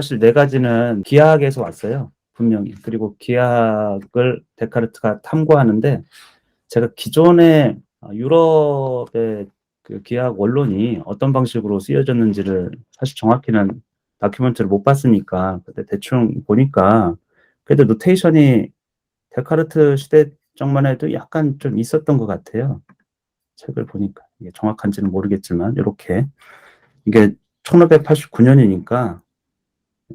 사실 네 가지는 기하학에서 왔어요, 분명히. 그리고 기하학을 데카르트가 탐구하는데 제가 기존에 유럽의 그 기하학 원론이 어떤 방식으로 쓰여졌는지를 사실 정확히는 다큐멘터리를 못 봤으니까 그때 대충 보니까 그래도 노테이션이 데카르트 시대적만 해도 약간 좀 있었던 것 같아요. 책을 보니까. 이게 정확한지는 모르겠지만 요렇게. 이게 1589년이니까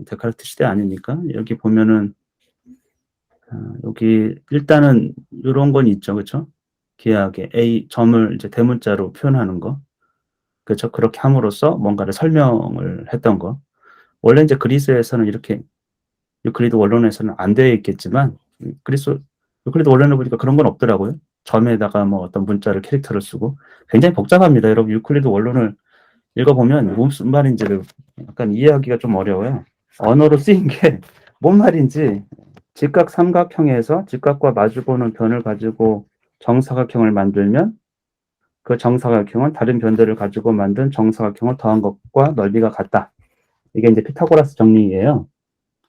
데카르트 시대 아니니까 여기 보면은 여기 일단은 요런 건 있죠. 그쵸? 기하학에 A 점을 이제 대문자로 표현하는 거. 그쵸? 그렇게 함으로써 뭔가를 설명을 했던 거. 원래 이제 그리스에서는 이렇게 유클리드 원론에서는 안 되어 있겠지만 그리스 유클리드 원론에 보니까 그런 건 없더라고요. 점에다가 뭐 어떤 문자를 캐릭터를 쓰고 굉장히 복잡합니다. 여러분 유클리드 원론을 읽어보면 무슨 말인지를 약간 이해하기가 좀 어려워요. 언어로 쓰인 게 뭔 말인지 직각 삼각형에서 직각과 마주보는 변을 가지고 정사각형을 만들면 그 정사각형은 다른 변들을 가지고 만든 정사각형을 더한 것과 넓이가 같다. 이게 이제 피타고라스 정리예요.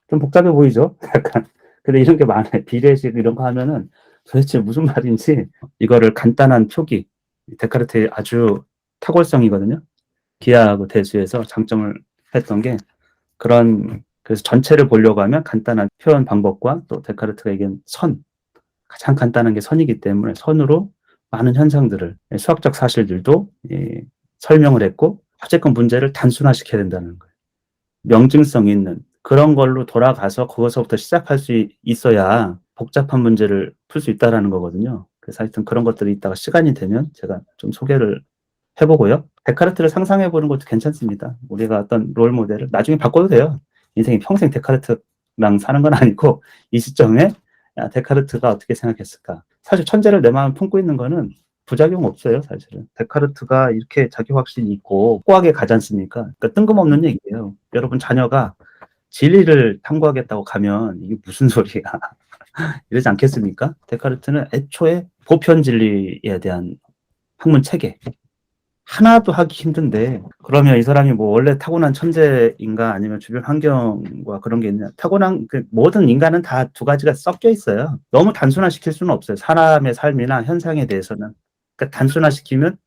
좀 복잡해 보이죠? 약간. 근데 이런 게 많아요. 비례식 이런 거 하면은 도대체 무슨 말인지 이거를 간단한 표기, 데카르트의 아주 탁월성이거든요. 기하하고 대수에서 장점을 했던 게 그런, 그래서 전체를 보려고 하면 간단한 표현 방법과 또 데카르트가 얘기한 선, 가장 간단한 게 선이기 때문에 선으로 많은 현상들을, 수학적 사실들도 설명을 했고 어쨌건 문제를 단순화시켜야 된다는 거예요. 명징성 있는 그런 걸로 돌아가서 거기서부터 시작할 수 있어야 복잡한 문제를 풀 수 있다라는 거거든요. 그래서 하여튼 그런 것들이 이따가 시간이 되면 제가 좀 소개를 해보고요. 데카르트를 상상해 보는 것도 괜찮습니다. 우리가 어떤 롤 모델을 나중에 바꿔도 돼요. 인생이 평생 데카르트랑 사는 건 아니고 이 시점에 데카르트가 어떻게 생각했을까. 사실 천재를 내 마음에 품고 있는 거는 부작용 없어요, 사실은. 데카르트가 이렇게 자기 확신이 있고 확고하게 가지 않습니까? 그러니까 뜬금없는 얘기예요. 여러분 자녀가 진리를 탐구하겠다고 가면 이게 무슨 소리야. 이러지 않겠습니까? 데카르트는 애초에 보편 진리에 대한 학문 체계, 하나도 하기 힘든데 그러면 이 사람이 뭐 원래 타고난 천재인가 아니면 주변 환경과 그런 게 있냐. 타고난 그 모든 인간은 다 두 가지가 섞여 있어요. 너무 단순화시킬 수는 없어요. 사람의 삶이나 현상에 대해서는. 그러니까 단순화시키면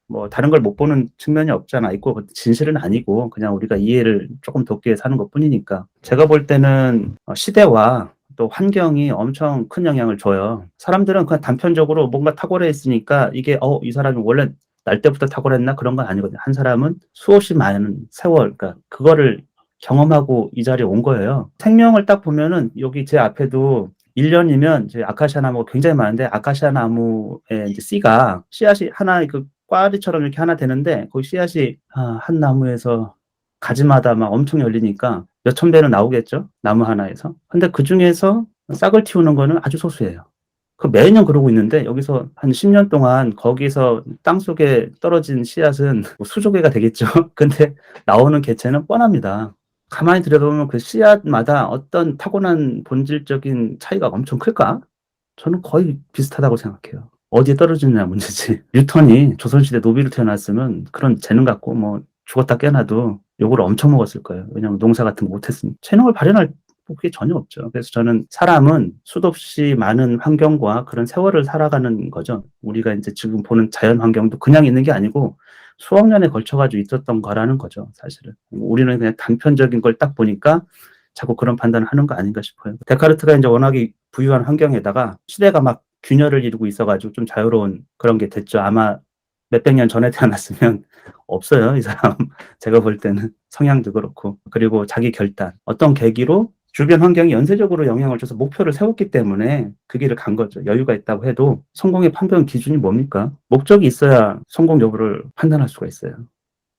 뭐 다른 걸 못 보는 측면이 없잖아. 있고 진실은 아니고 그냥 우리가 이해를 조금 돕기 사는 것뿐이니까. 제가 볼 때는 시대와 또 환경이 엄청 큰 영향을 줘요. 사람들은 그냥 단편적으로 뭔가 탁월해 있으니까 이게 이 사람이 원래 날 때부터 탁월했나 그런 건 아니거든요. 한 사람은 수없이 많은 세월, 그러니까 그거를 경험하고 이 자리에 온 거예요. 생명을 딱 보면은 여기 제 앞에도 1년이면 이제 아카시아 나무가 굉장히 많은데 아카시아 나무의 이제 씨가 씨앗이 하나 그 꽈리처럼 이렇게 하나 되는데 그 씨앗이 한 나무에서 가지마다 막 엄청 열리니까 몇천 배는 나오겠죠? 나무 하나에서. 근데 그 중에서 싹을 틔우는 거는 아주 소수예요. 그 매년 그러고 있는데 여기서 한 10년 동안 거기서 땅속에 떨어진 씨앗은 뭐 수조 개가 되겠죠. 근데 나오는 개체는 뻔합니다. 가만히 들여다보면 그 씨앗마다 어떤 타고난 본질적인 차이가 엄청 클까? 저는 거의 비슷하다고 생각해요. 어디에 떨어지느냐 문제지. 뉴턴이 조선시대 노비로 태어났으면 그런 재능 갖고 뭐 죽었다 깨어나도 욕을 엄청 먹었을 거예요. 왜냐하면 농사 같은 거 못했으니까. 재능을 발현할 그게 전혀 없죠. 그래서 저는 사람은 수도 없이 많은 환경과 그런 세월을 살아가는 거죠. 우리가 이제 지금 보는 자연 환경도 그냥 있는 게 아니고 수억 년에 걸쳐가지고 있었던 거라는 거죠, 사실은. 우리는 그냥 단편적인 걸 딱 보니까 자꾸 그런 판단을 하는 거 아닌가 싶어요. 데카르트가 이제 워낙에 부유한 환경에다가 시대가 막 균열을 이루고 있어가지고 좀 자유로운 그런 게 됐죠. 아마 몇백 년 전에 태어났으면 없어요, 이 사람. 제가 볼 때는 성향도 그렇고. 그리고 자기 결단. 어떤 계기로 주변 환경이 연쇄적으로 영향을 줘서 목표를 세웠기 때문에 그 길을 간 거죠. 여유가 있다고 해도 성공의 판별 기준이 뭡니까? 목적이 있어야 성공 여부를 판단할 수가 있어요.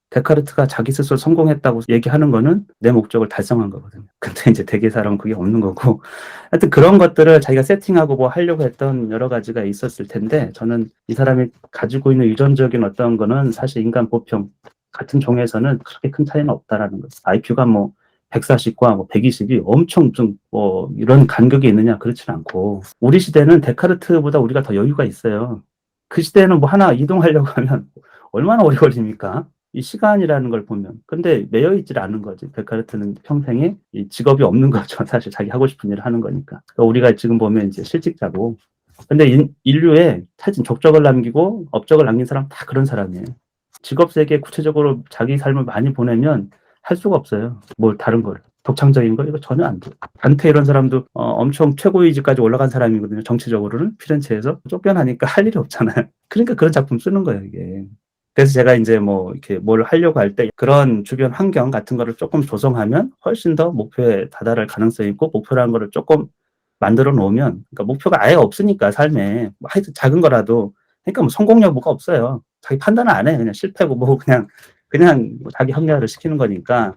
데카르트가 자기 스스로 성공했다고 얘기하는 거는 내 목적을 달성한 거거든요. 근데 이제 대개 사람은 그게 없는 거고. 하여튼 그런 것들을 자기가 세팅하고 뭐 하려고 했던 여러 가지가 있었을 텐데 저는 이 사람이 가지고 있는 유전적인 어떤 거는 사실 인간 보편 같은 종에서는 그렇게 큰 차이는 없다라는 거죠. IQ가 뭐 140과 뭐 120이 엄청 좀 뭐 이런 간격이 있느냐 그렇지는 않고 우리 시대는 데카르트보다 우리가 더 여유가 있어요. 그 시대는 뭐 하나 이동하려고 하면 얼마나 오래 걸립니까? 이 시간이라는 걸 보면. 근데 매여 있질 않은 거지. 데카르트는 평생에 이 직업이 없는 거죠. 사실 자기 하고 싶은 일을 하는 거니까. 그러니까 우리가 지금 보면 이제 실직자고. 근데 인류에 사실 족적을 남기고 업적을 남긴 사람 다 그런 사람이에요. 직업 세계에 구체적으로 자기 삶을 많이 보내면 할 수가 없어요. 뭘 다른 걸. 독창적인 거 이거 전혀 안 돼. 단테 이런 사람도 엄청 최고위직까지 올라간 사람이거든요. 정치적으로는 피렌체에서 쫓겨나니까 할 일이 없잖아요. 그러니까 그런 작품 쓰는 거예요, 이게. 그래서 제가 이제 뭐 이렇게 뭘 하려고 할 때 그런 주변 환경 같은 거를 조금 조성하면 훨씬 더 목표에 다다를 가능성이 있고 목표라는 거를 조금 만들어 놓으면 그러니까 목표가 아예 없으니까 삶에 뭐 하여튼 작은 거라도 그러니까 뭐 성공 여부가 없어요. 자기 판단을 안 해. 그냥 실패고 뭐 그냥 뭐 자기 합리화를 시키는 거니까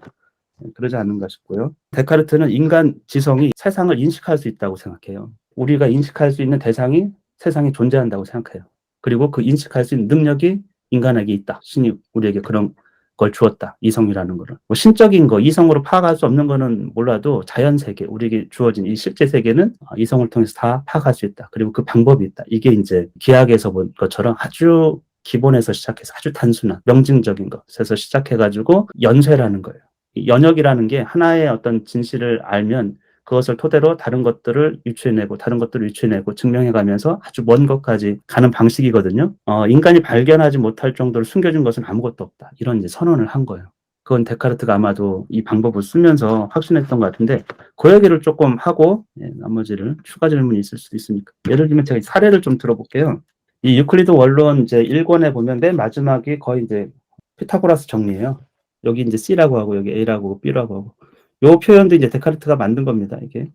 그러지 않는가 싶고요. 데카르트는 인간 지성이 세상을 인식할 수 있다고 생각해요. 우리가 인식할 수 있는 대상이 세상에 존재한다고 생각해요. 그리고 그 인식할 수 있는 능력이 인간에게 있다. 신이 우리에게 그런 걸 주었다. 이성이라는 거를. 뭐 신적인 거, 이성으로 파악할 수 없는 거는 몰라도 자연 세계, 우리에게 주어진 이 실제 세계는 이성을 통해서 다 파악할 수 있다. 그리고 그 방법이 있다. 이게 이제 기하학에서 본 것처럼 아주 기본에서 시작해서 아주 단순한 명징적인 것에서 시작해가지고 연쇄라는 거예요. 연역이라는 게 하나의 어떤 진실을 알면 그것을 토대로 다른 것들을 유추해내고 다른 것들을 유추해내고 증명해가면서 아주 먼 것까지 가는 방식이거든요. 인간이 발견하지 못할 정도로 숨겨진 것은 아무것도 없다. 이런 이제 선언을 한 거예요. 그건 데카르트가 아마도 이 방법을 쓰면서 확신했던 것 같은데 그 얘기를 조금 하고 나머지를 추가 질문이 있을 수도 있으니까 예를 들면 제가 사례를 좀 들어볼게요. 이 유클리드 원론 이제 1권에 보면 맨 마지막이 거의 이제 피타고라스 정리예요. 여기 이제 C라고 하고 여기 A라고 하고 B라고 하고 요 표현도 이제 데카르트가 만든 겁니다. 이게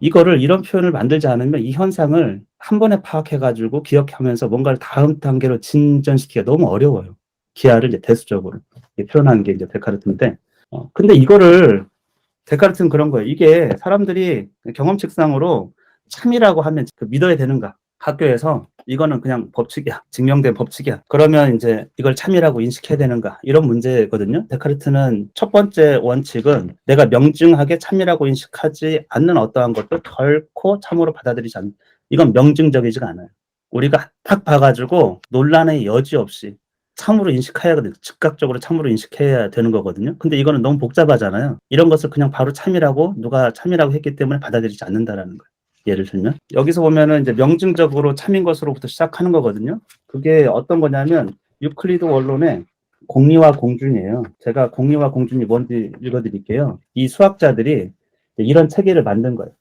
이거를 이런 표현을 만들지 않으면 이 현상을 한 번에 파악해가지고 기억하면서 뭔가를 다음 단계로 진전시키기가 너무 어려워요. 기하를 이제 대수적으로 표현하는 게 이제 데카르트인데 근데 이거를 데카르트는 그런 거예요. 이게 사람들이 경험칙상으로 참이라고 하면 그 믿어야 되는가? 학교에서 이거는 그냥 법칙이야. 증명된 법칙이야. 그러면 이제 이걸 참이라고 인식해야 되는가? 이런 문제거든요. 데카르트는 첫 번째 원칙은 내가 명증하게 참이라고 인식하지 않는 어떠한 것도 결코 참으로 받아들이지 않는. 이건 명증적이지가 않아요. 우리가 딱 봐가지고 논란의 여지 없이 참으로 인식해야 하거든요. 즉각적으로 참으로 인식해야 되는 거거든요. 근데 이거는 너무 복잡하잖아요. 이런 것을 그냥 바로 참이라고 누가 참이라고 했기 때문에 받아들이지 않는다라는 거예요. 예를 들면 여기서 보면은 이제 명증적으로 참인 것으로부터 시작하는 거거든요. 그게 어떤 거냐면 유클리드 원론의 공리와 공준이에요. 제가 공리와 공준이 뭔지 읽어드릴게요. 이 수학자들이 이런 체계를 만든 거예요.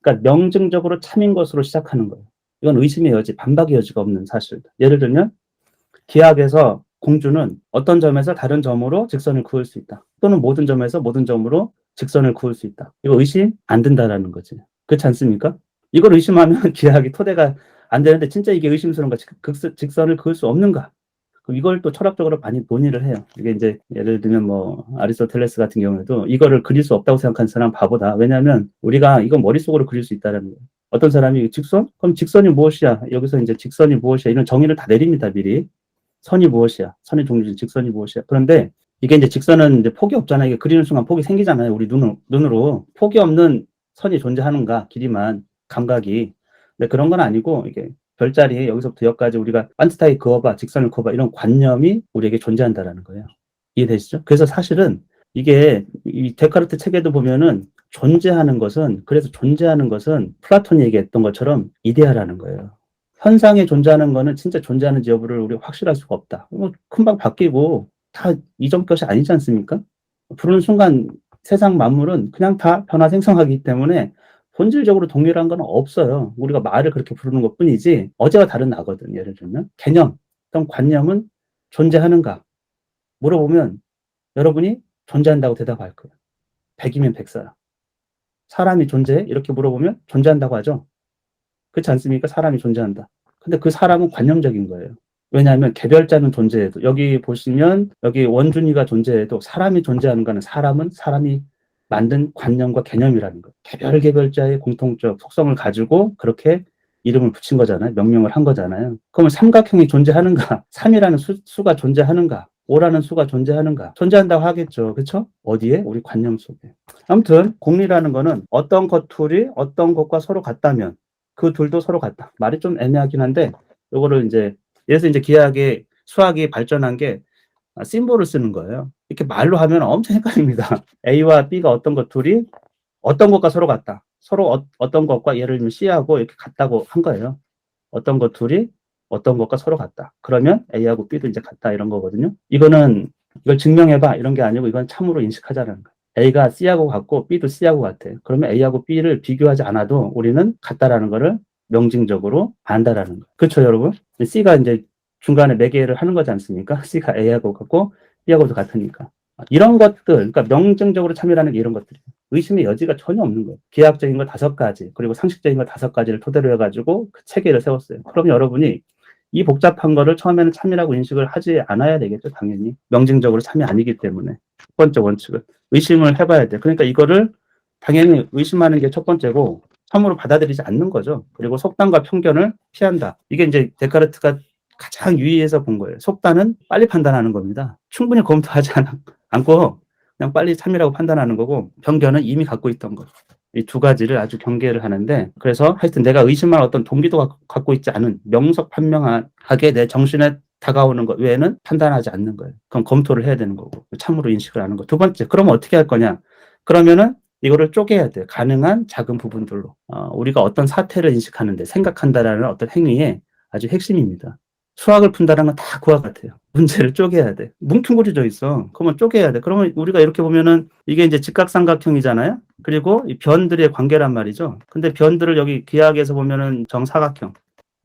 그러니까 명증적으로 참인 것으로 시작하는 거예요. 이건 의심의 여지, 반박의 여지가 없는 사실. 예를 들면 기하학에서 공주는 어떤 점에서 다른 점으로 직선을 그을 수 있다. 또는 모든 점에서 모든 점으로 직선을 그을 수 있다. 이거 의심 안 된다라는 거지. 그렇지 않습니까? 이걸 의심하면 기하학이 토대가 안 되는데 진짜 이게 의심스러운가? 직선을 그을 수 없는가? 그럼 이걸 또 철학적으로 많이 논의를 해요. 이게 이제 예를 들면 뭐 아리스토텔레스 같은 경우에도 이거를 그릴 수 없다고 생각하는 사람 바보다. 왜냐하면 우리가 이건 머릿속으로 그릴 수 있다라는 거예요. 어떤 사람이 직선? 그럼 직선이 무엇이야? 여기서 이제 직선이 무엇이야? 이런 정의를 다 내립니다, 미리. 선이 무엇이야? 선의 종류, 직선이 무엇이야? 그런데 이게 이제 직선은 이제 폭이 없잖아요. 이게 그리는 순간 폭이 생기잖아요. 우리 눈으로. 폭이 없는 선이 존재하는가? 길이만, 감각이. 근데 그런 건 아니고, 이게 별자리, 여기서부터 여기까지 우리가 반트타이 그어봐, 직선을 그어봐, 이런 관념이 우리에게 존재한다라는 거예요. 이해되시죠? 그래서 사실은 이게 이 데카르트 책에도 보면은 그래서 존재하는 것은 플라톤이 얘기했던 것처럼 이데아라는 거예요. 현상에 존재하는 거는 진짜 존재하는지 여부를 우리가 확실할 수가 없다. 뭐 금방 바뀌고 다 이전 것이 아니지 않습니까? 부르는 순간 세상 만물은 그냥 다 변화 생성하기 때문에 본질적으로 동일한 건 없어요. 우리가 말을 그렇게 부르는 것 뿐이지 어제와 다른 나거든. 예를 들면 개념, 어떤 관념은 존재하는가 물어보면 여러분이 존재한다고 대답할 거예요. 100이면 100사야. 사람이 존재해? 이렇게 물어보면 존재한다고 하죠. 그렇지 않습니까? 사람이 존재한다. 근데 그 사람은 관념적인 거예요. 왜냐하면 개별자는 존재해도 여기 보시면 여기 원준이가 존재해도 사람이 존재하는 거는 사람은 사람이 만든 관념과 개념이라는 거예요. 개별자의 공통적 속성을 가지고 그렇게 이름을 붙인 거잖아요. 명명을 한 거잖아요. 그러면 삼각형이 존재하는가? 3이라는 수가 존재하는가? 5라는 수가 존재하는가? 존재한다고 하겠죠. 그렇죠? 어디에? 우리 관념 속에. 아무튼 공리라는 거는 어떤 것들이 어떤 것과 서로 같다면 그 둘도 서로 같다. 말이 좀 애매하긴 한데 요거를 이제 그래서 이제 기하학의 수학이 발전한 게 심볼을 쓰는 거예요. 이렇게 말로 하면 엄청 헷갈립니다. A와 B가 어떤 것 둘이 어떤 것과 서로 같다. 서로 어떤 것과 예를 들면 C하고 이렇게 같다고 한 거예요. 어떤 것 둘이 어떤 것과 서로 같다. 그러면 A하고 B도 이제 같다 이런 거거든요. 이거는 이걸 증명해봐 이런 게 아니고 이건 참으로 인식하자는 거예요. A가 C하고 같고 B도 C하고 같아. 그러면 A하고 B를 비교하지 않아도 우리는 같다라는 거를 명징적으로 안다라는 거예요. 그렇죠, 여러분? C가 이제 중간에 매개를 하는 거지 않습니까? C가 A하고 같고 B하고도 같으니까. 이런 것들, 그러니까 명증적으로 참여라는 게 이런 것들이에요. 의심의 여지가 전혀 없는 거예요. 기하학적인 거 5가지, 그리고 상식적인 거 5가지를 토대로 해가지고 그 체계를 세웠어요. 그럼 여러분이 이 복잡한 거를 처음에는 참여라고 인식을 하지 않아야 되겠죠, 당연히. 명증적으로 참여 아니기 때문에. 첫 번째 원칙은. 의심을 해봐야 돼. 그러니까 이거를 당연히 의심하는 게 첫 번째고, 참으로 받아들이지 않는 거죠. 그리고 속단과 편견을 피한다. 이게 이제 데카르트가 가장 유의해서 본 거예요. 속단은 빨리 판단하는 겁니다. 충분히 검토하지 않고 그냥 빨리 참이라고 판단하는 거고, 편견은 이미 갖고 있던 거. 이 두 가지를 아주 경계를 하는데, 그래서 하여튼 내가 의심할 어떤 동기도 갖고 있지 않은 명석판명하게 내 정신에 다가오는 것 외에는 판단하지 않는 거예요. 그럼 검토를 해야 되는 거고, 참으로 인식을 하는 거. 두 번째, 그러면 어떻게 할 거냐? 그러면은 이거를 쪼개야 돼요. 가능한 작은 부분들로. 우리가 어떤 사태를 인식하는데, 생각한다라는 어떤 행위의 아주 핵심입니다. 수학을 푼다는 건 다 그와 같아요. 문제를 쪼개야 돼. 뭉뚱그려져 있어. 그러면 쪼개야 돼. 그러면 우리가 이렇게 보면은 이게 이제 직각삼각형이잖아요. 그리고 이 변들의 관계란 말이죠. 근데 변들을 여기 기하학에서 보면은 정사각형.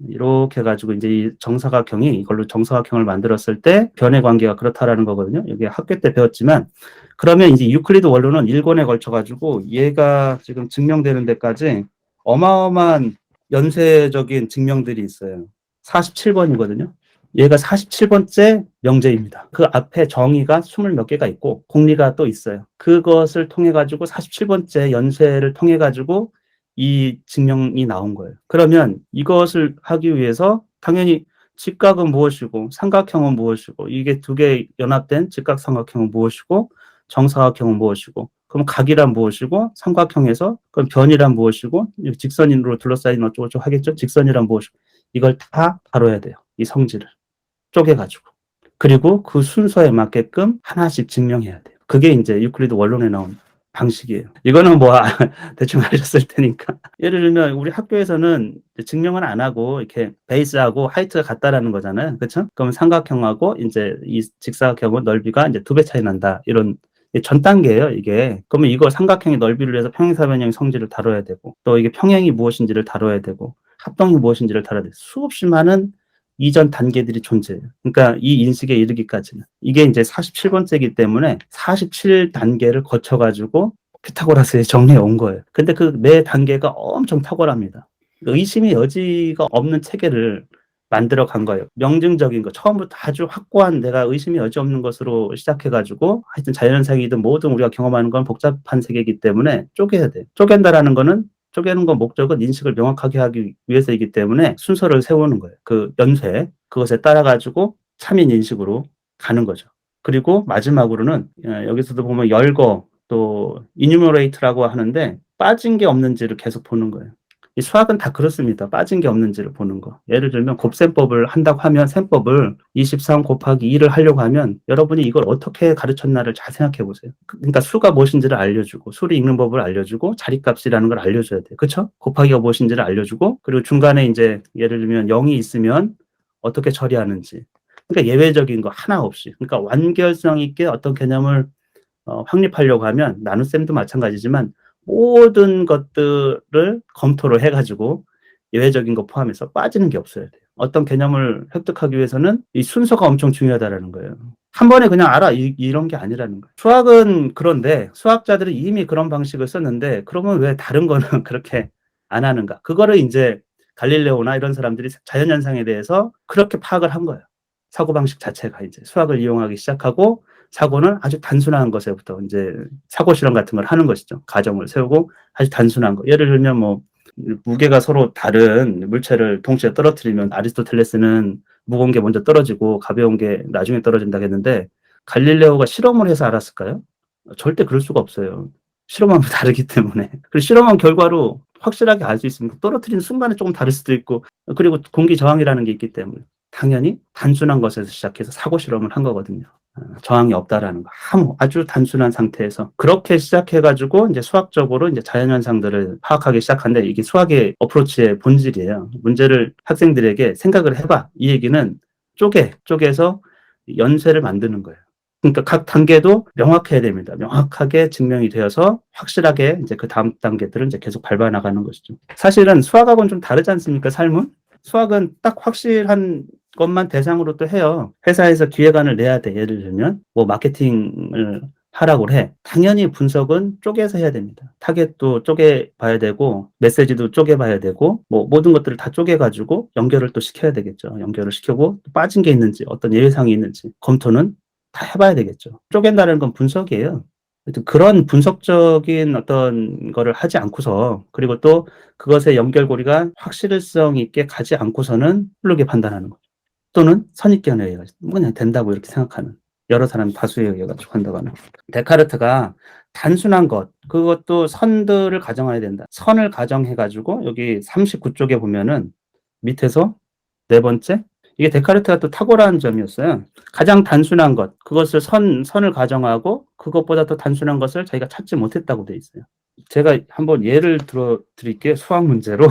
이렇게 해가지고 이제 이 정사각형이 이걸로 정사각형을 만들었을 때 변의 관계가 그렇다라는 거거든요. 여기 학교 때 배웠지만, 그러면 이제 유클리드 원론은 1권에 걸쳐가지고 얘가 지금 증명되는 데까지 어마어마한 연쇄적인 증명들이 있어요. 47번이거든요. 얘가 47번째 명제입니다. 그 앞에 정의가 20 몇 개가 있고 공리가 또 있어요. 그것을 통해 가지고 47번째 연쇄를 통해 가지고 이 증명이 나온 거예요. 그러면 이것을 하기 위해서 당연히 직각은 무엇이고 삼각형은 무엇이고, 이게 두 개 연합된 직각삼각형은 무엇이고, 정사각형은 무엇이고, 그럼 각이란 무엇이고, 삼각형에서 그럼 변이란 무엇이고, 직선으로 둘러싸인 어쩌고저쩌고 하겠죠. 직선이란 무엇이고, 이걸 다 다뤄야 돼요. 이 성질을 쪼개가지고. 그리고 그 순서에 맞게끔 하나씩 증명해야 돼요. 그게 이제 유클리드 원론에 나온 방식이에요. 이거는 뭐 대충 아셨을 테니까. 예를 들면 우리 학교에서는 증명은 안 하고 이렇게 베이스하고 하이트가 같다라는 거잖아요. 그렇죠? 그럼 삼각형하고 이제 이 직사각형은 넓이가 이제 2배 차이 난다. 이런 전 단계예요, 이게. 그러면 이거 삼각형의 넓이를 위해서 평행사변형 성질을 다뤄야 되고, 또 이게 평행이 무엇인지를 다뤄야 되고, 합동이 무엇인지를 다뤄야 되고, 수없이 많은 이전 단계들이 존재해요. 그러니까 이 인식에 이르기까지는. 이게 이제 47번째이기 때문에 47단계를 거쳐가지고 피타고라스에 정리해 온 거예요. 근데 그 매 단계가 엄청 탁월합니다. 의심의 여지가 없는 체계를 만들어 간 거예요. 명증적인 거, 처음부터 아주 확고한 내가 의심의 여지 없는 것으로 시작해가지고, 하여튼 자연현상이든 뭐든 우리가 경험하는 건 복잡한 세계이기 때문에 쪼개야 돼. 쪼갠다라는 거는, 쪼개는 건 목적은 인식을 명확하게 하기 위해서이기 때문에 순서를 세우는 거예요. 그 연쇄, 그것에 따라가지고 참인 인식으로 가는 거죠. 그리고 마지막으로는 여기서도 보면 열거, 또 이뉴머레이트라고 하는데 빠진 게 없는지를 계속 보는 거예요. 이 수학은 다 그렇습니다. 빠진 게 없는지를 보는 거. 예를 들면 곱셈법을 한다고 하면 셈법을 23 곱하기 2를 하려고 하면 여러분이 이걸 어떻게 가르쳤나를 잘 생각해 보세요. 그러니까 수가 무엇인지를 알려주고, 수를 읽는 법을 알려주고, 자리값이라는 걸 알려줘야 돼요. 그렇죠? 곱하기가 무엇인지를 알려주고, 그리고 중간에 이제 예를 들면 0이 있으면 어떻게 처리하는지. 그러니까 예외적인 거 하나 없이. 그러니까 완결성 있게 어떤 개념을 확립하려고 하면, 나눗셈도 마찬가지지만 모든 것들을 검토를 해가지고 예외적인 거 포함해서 빠지는 게 없어야 돼요. 어떤 개념을 획득하기 위해서는 이 순서가 엄청 중요하다는 거예요. 한 번에 그냥 알아 이런 게 아니라는 거예요. 수학은 그런데 수학자들이 이미 그런 방식을 썼는데, 그러면 왜 다른 거는 그렇게 안 하는가? 그거를 이제 갈릴레오나 이런 사람들이 자연현상에 대해서 그렇게 파악을 한 거예요. 사고방식 자체가 이제 수학을 이용하기 시작하고, 사고는 아주 단순한 것에부터 이제 사고 실험 같은 걸 하는 것이죠. 가정을 세우고 아주 단순한 거. 예를 들면 뭐 무게가 서로 다른 물체를 동시에 떨어뜨리면 아리스토텔레스는 무거운 게 먼저 떨어지고 가벼운 게 나중에 떨어진다고 했는데, 갈릴레오가 실험을 해서 알았을까요? 절대 그럴 수가 없어요. 실험하면 다르기 때문에. 그리고 실험한 결과로 확실하게 알 수 있습니다. 떨어뜨리는 순간에 조금 다를 수도 있고, 그리고 공기 저항이라는 게 있기 때문에 당연히 단순한 것에서 시작해서 사고 실험을 한 거거든요. 저항이 없다라는 거. 아주 단순한 상태에서. 그렇게 시작해 가지고 이제 수학적으로 이제 자연현상들을 파악하기 시작하는데 이게 수학의 어프로치의 본질이에요. 문제를 학생들에게 "생각을 해 봐." 이 얘기는 쪼개서 연쇄를 만드는 거예요. 그러니까 각 단계도 명확해야 됩니다. 명확하게 증명이 되어서 확실하게 이제 그다음 단계들은 이제 계속 밟아 나가는 것이죠. 사실은 수학하고는 좀 다르지 않습니까, 삶은? 수학은 딱 확실한 것만 대상으로 또 해요. 회사에서 기획안을 내야 돼. 예를 들면 뭐 마케팅을 하라고 해. 당연히 분석은 쪼개서 해야 됩니다. 타겟도 쪼개 봐야 되고 메시지도 쪼개 봐야 되고 뭐 모든 것들을 다 쪼개 가지고 연결을 또 시켜야 되겠죠. 연결을 시키고 또 빠진 게 있는지 어떤 예외상이 있는지 검토는 다 해 봐야 되겠죠. 쪼갠다는 건 분석이에요. 하여튼 그런 분석적인 어떤 거를 하지 않고서 그리고 또 그것의 연결고리가 확실성 있게 가지 않고서는 흐르게 판단하는 거죠. 또는 선입견에 의해 가지고 뭐 그냥 된다고 이렇게 생각하는 여러 사람 다수에 의해 가지고 한다거나. 데카르트가 단순한 것 그것도 선들을 가정해야 된다. 선을 가정해 가지고 여기 39 쪽에 보면은 밑에서 네 번째 이게 데카르트가 또 탁월한 점이었어요. 가장 단순한 것 그것을 선을 가정하고 그것보다 더 단순한 것을 자기가 찾지 못했다고 돼 있어요. 제가 한번 예를 들어 드릴게요. 수학 문제로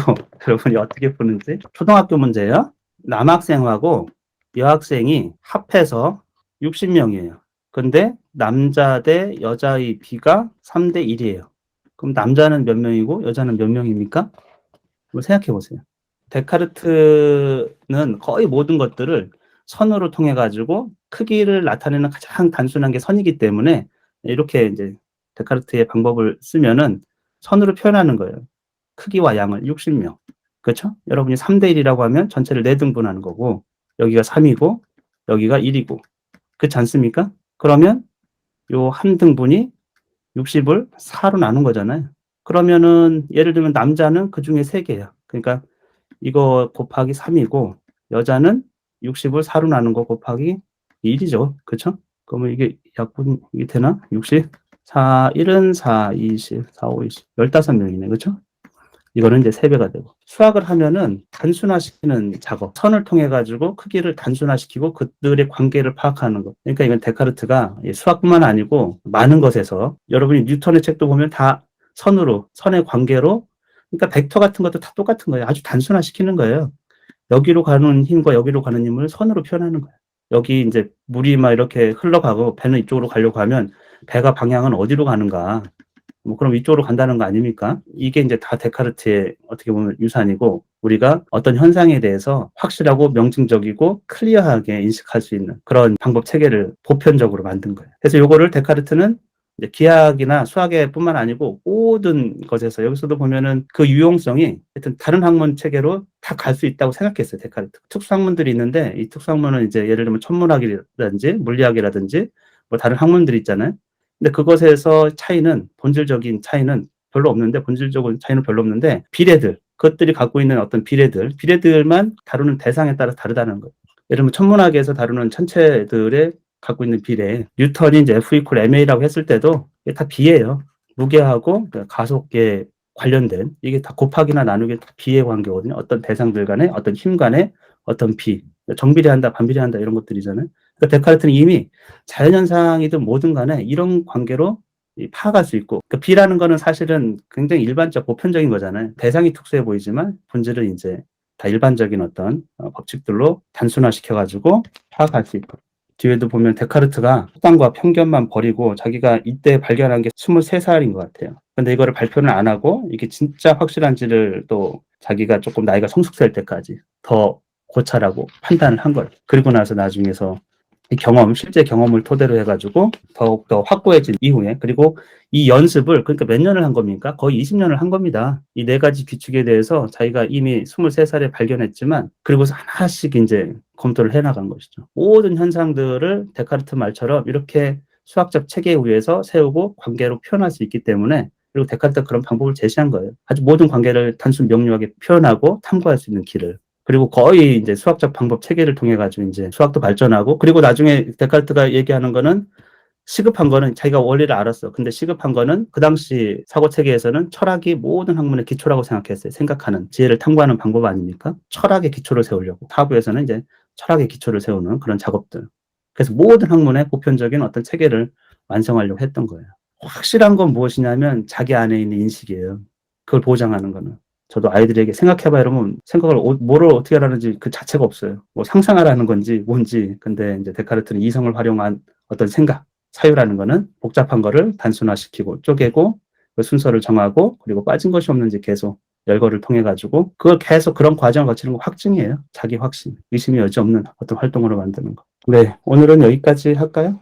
여러분이 어떻게 푸는지. 초등학교 문제예요. 남학생하고 여학생이 합해서 60 명이에요. 근데 남자 대 여자의 비가 3대 1이에요. 그럼 남자는 몇 명이고 여자는 몇 명입니까? 한번 생각해 보세요. 데카르트는 거의 모든 것들을 선으로 통해 가지고 크기를 나타내는 가장 단순한 게 선이기 때문에 이렇게 인제 데카르트의 방법을 쓰면은 선으로 표현하는 거예요. 크기와 양을 60 명. 그렇죠? 여러분이 3대 1이라고 하면 전체를 4등분하는 거고 여기가 3 이고 여기가 1 이고 그렇지 않습니까? 그러면 요 한 등분이 60을 4로 나눈 거잖아요. 그러면은 예를 들면 남자는 그중에 3 개야. 그러니까 이거 곱하기 3 이고 여자는 60을 4로 나눈 거 곱하기 1 이죠. 그쵸? 그러면 이게 약분 이게 되나? 60? 4 1은 4 20 4 5 20 15 명이네. 그쵸? 이거는 이제 3배가 되고. 수학을 하면은 단순화시키는 작업, 선을 통해 가지고 크기를 단순화시키고 그들의 관계를 파악하는 것. 그러니까 이건 데카르트가 수학뿐만 아니고 많은 것에서 여러분이 뉴턴의 책도 보면 다 선으로, 선의 관계로 그러니까 벡터 같은 것도 다 똑같은 거예요. 아주 단순화시키는 거예요. 여기로 가는 힘과 여기로 가는 힘을 선으로 표현하는 거예요. 여기 인제 물이 막 이렇게 흘러가고 배는 이쪽으로 가려고 하면 배가 방향은 어디로 가는가. 뭐 그럼 이쪽으로 간다는 거 아닙니까? 이게 인제 다 데카르트의 어떻게 보면 유산이고 우리가 어떤 현상에 대해서 확실하고 명징적이고 클리어하게 인식할 수 있는 그런 방법 체계를 보편적으로 만든 거예요. 그래서 요거를 데카르트는 이제 기하학이나 수학에 뿐만 아니고 모든 것에서 여기서도 보면은 그 유용성이 하여튼 다른 학문 체계로 다 갈 수 있다고 생각했어요, 데카르트. 특수학문들이 있는데 이 특수학문은 이제 예를 들면 천문학이라든지 물리학이라든지 뭐 다른 학문들이 있잖아요. 근데 그것에서 차이는 본질적인 차이는 별로 없는데 본질적인 차이는 별로 없는데 비례들 그것들이 갖고 있는 어떤 비례들만 다루는 대상에 따라 다르다는 거예요. 예를 들면 천문학에서 다루는 천체들의 갖고 있는 비례 뉴턴이 이제 F 이퀄 ma라고 했을 때도 이게 다 비예요. 무게하고 가속에 관련된 이게 다 곱하기나 나누기 다 비의 관계거든요. 어떤 대상들 간의 어떤 힘 간의 어떤 비 정비례한다 반비례한다 이런 것들이잖아요. 그러니까 데카르트는 이미 자연현상이든 뭐든 간에 이런 관계로 파악할 수 있고 그 비라는 거는 사실은 굉장히 일반적 보편적인 거잖아요. 대상이 특수해 보이지만 본질은 인제 다 일반적인 어떤 법칙들로 단순화시켜 가지고 파악할 수 있고 뒤에도 보면 데카르트가 속단과 편견만 버리고 자기가 이때 발견한 게 23 살인 것 같아요. 근데 이거를 발표는 안 하고 이게 진짜 확실한지를 또 자기가 쪼끔 나이가 성숙될 때까지 더 고찰하고 판단을 한 거예요. 그리고 나서 나중에서 이 경험, 실제 경험을 토대로 해 가지고 더욱더 확고해진 이후에 그리고 이 연습을 그러니까 몇 년을 한 겁니까? 거의 20 년을 한 겁니다. 이 4 가지 규칙에 대해서 자기가 이미 23 살에 발견했지만 그리고서 하나씩 인제 검토를 해 나간 것이죠. 모든 현상들을 데카르트 말처럼 이렇게 수학적 체계에 의해서 세우고 관계로 표현할 수 있기 때문에 그리고 데카르트가 그런 방법을 제시한 거예요. 아주 모든 관계를 단순 명료하게 표현하고 탐구할 수 있는 길을. 그리고 거의 인제 수학적 방법 체계를 통해 가지고 인제 수학도 발전하고 그리고 나중에 데카르트가 얘기하는 거는 시급한 거는 자기가 원리를 알았어. 근데 시급한 거는 그 당시 사고 체계에서는 철학이 모든 학문의 기초라고 생각했어요. 생각하는 지혜를 탐구하는 방법 아닙니까? 철학의 기초를 세우려고. 사부에서는 이제 철학의 기초를 세우는 그런 작업들. 그래서 모든 학문의 보편적인 어떤 체계를 완성하려고 했던 거예요. 확실한 건 무엇이냐면 자기 안에 있는 인식이에요. 그걸 보장하는 거는. 저도 아이들에게 생각해 봐 이러면 생각을 뭐를 어떻게 하라는지 그 자체가 없어요. 뭐 상상하라는 건지 뭔지. 근데 이제 데카르트는 이성을 활용한 어떤 생각, 사유라는 거는 복잡한 거를 단순화시키고 쪼개고 그 순서를 정하고 그리고 빠진 것이 없는지 계속 열거를 통해 가지고 그걸 계속 그런 과정을 거치는 거 확증이에요. 자기 확신, 의심의 여지 없는 어떤 활동으로 만드는 거. 네, 오늘은 여기까지 할까요?